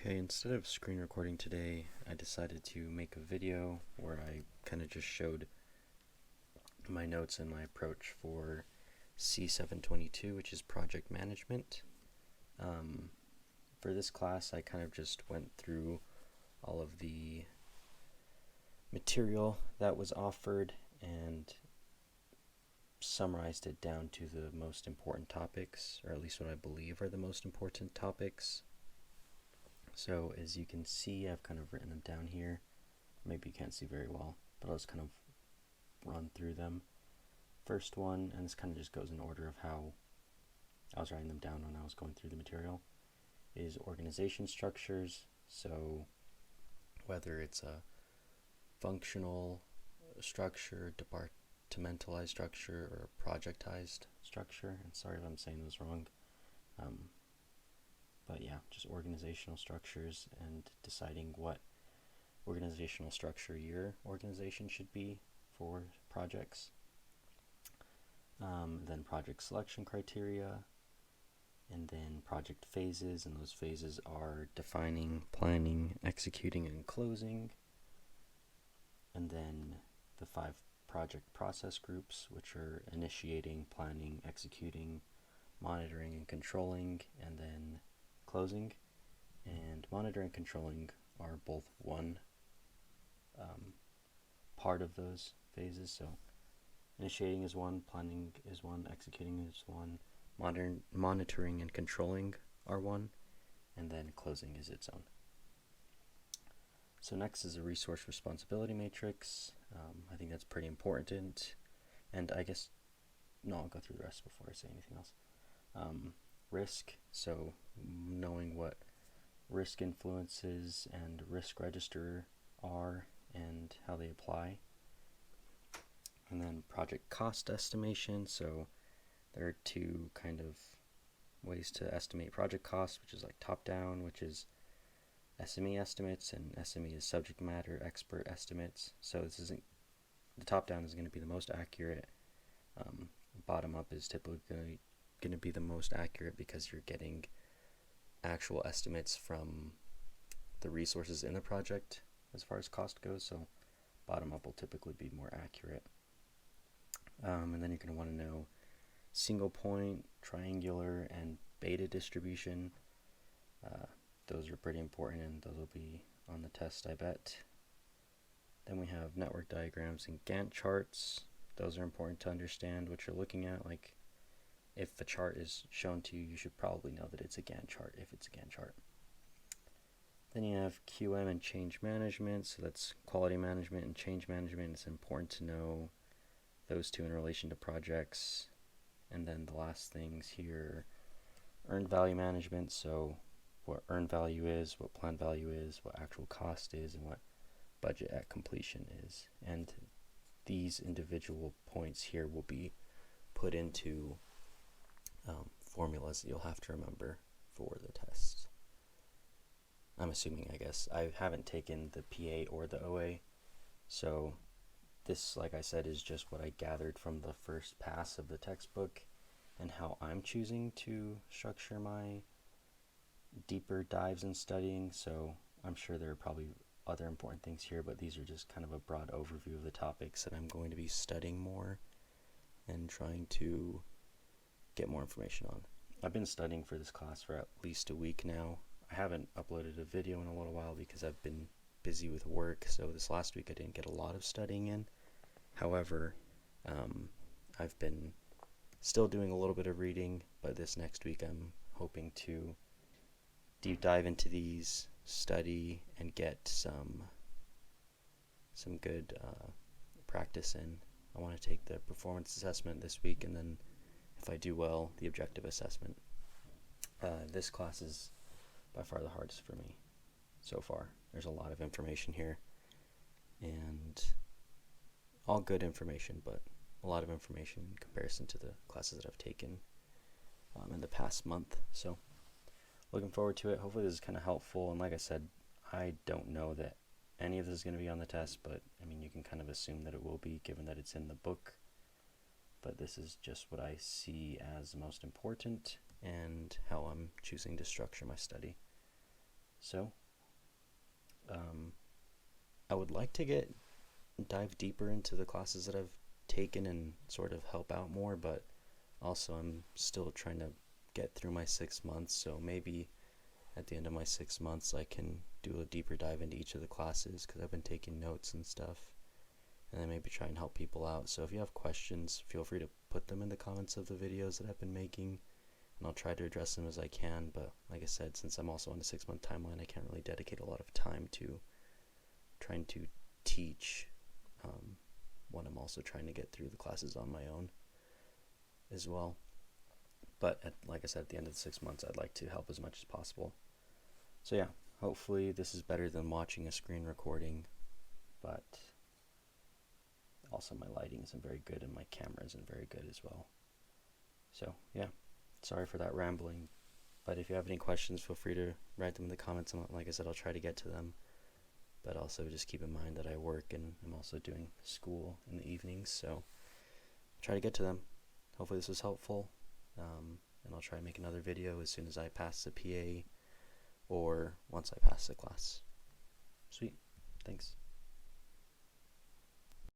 Okay, instead of screen recording today, I decided to make a video where I kind of just showed my notes and my approach for C722, which is project management. For this class, I kind of just went through all of the material that was offered and summarized it down to the most important topics, or at least what I believe are the most important topics. So as you can see, I've kind of written them down here. Maybe you can't see very well, but I'll just kind of run through them. First one, and this kind of just goes in order of how I was writing them down when I was going through the material, is organization structures. So whether it's a functional structure, departmentalized structure, or projectized structure, and sorry if I'm saying those wrong. But yeah, just organizational structures and deciding what organizational structure your organization should be for projects. Then project selection criteria, and then project phases, and those phases are defining, planning, executing, and closing. And then the 5 project process groups, which are initiating, planning, executing, monitoring, and controlling, and then closing. And monitoring and controlling are both one part of those phases. So initiating is one, planning is one, executing is one, monitoring and controlling are one, and then closing is its own. So next is a resource responsibility matrix. I think that's pretty important, and I guess, no, I'll go through the rest before I say anything else. Risk, so knowing what risk influences and risk register are and how they apply. And then project cost estimation, so there are 2 kind of ways to estimate project costs, which is like top-down, which is SME estimates, and SME is subject matter expert estimates. So this isn't, the top-down is going to be the most accurate. Bottom-up is typically going to be the most accurate because you're getting actual estimates from the resources in the project as far as cost goes. So bottom-up will typically be more accurate. And then you're going to want to know single point, triangular, and beta distribution. Those are pretty important, and those will be on the test, I bet. Then we have network diagrams and Gantt charts. Those are important to understand what you're looking at. Like, if a chart is shown to you, you should probably know that it's a Gantt chart if it's a Gantt chart. Then you have QM and change management. So that's quality management and change management. It's important to know those 2 in relation to projects. And then the last things here, earned value management. So what earned value is, what planned value is, what actual cost is, and what budget at completion is. And these individual points here will be put into formulas that you'll have to remember for the test. I'm assuming, I guess. I haven't taken the PA or the OA, so this, like I said, is just what I gathered from the first pass of the textbook and how I'm choosing to structure my deeper dives in studying. So I'm sure there are probably other important things here, but these are just kind of a broad overview of the topics that I'm going to be studying more and trying to get more information on. I've been studying for this class for at least a week now. I haven't uploaded a video in a little while because I've been busy with work, so this last week I didn't get a lot of studying in. However, I've been still doing a little bit of reading, but this next week I'm hoping to deep dive into these, study, and get some good practice in. I want to take the performance assessment this week, and then if I do well, the objective assessment. This class is by far the hardest for me so far. There's a lot of information here, and all good information, but a lot of information in comparison to the classes that I've taken in the past month. So looking forward to it. Hopefully this is kind of helpful, and like I said, I don't know that any of this is going to be on the test, but I mean, you can kind of assume that it will be given that it's in the book. But this is just what I see as most important and how I'm choosing to structure my study. So, I would like to dive deeper into the classes that I've taken and sort of help out more, but also I'm still trying to get through my 6 months, so maybe at the end of my 6 months I can do a deeper dive into each of the classes, because I've been taking notes and stuff, and then maybe try and help people out. So if you have questions, feel free to put them in the comments of the videos that I've been making, and I'll try to address them as I can. But like I said, since I'm also on a 6-month timeline, I can't really dedicate a lot of time to trying to teach when I'm also trying to get through the classes on my own as well. But like I said, at the end of the 6 months, I'd like to help as much as possible. So yeah, hopefully this is better than watching a screen recording, but also my lighting isn't very good and my camera isn't very good as well. So yeah, sorry for that rambling, but if you have any questions, feel free to write them in the comments, and like I said, I'll try to get to them. But also just keep in mind that I work and I'm also doing school in the evenings, so try to get to them. Hopefully this was helpful, and I'll try to make another video as soon as I pass the PA or once I pass the class. Sweet, thanks.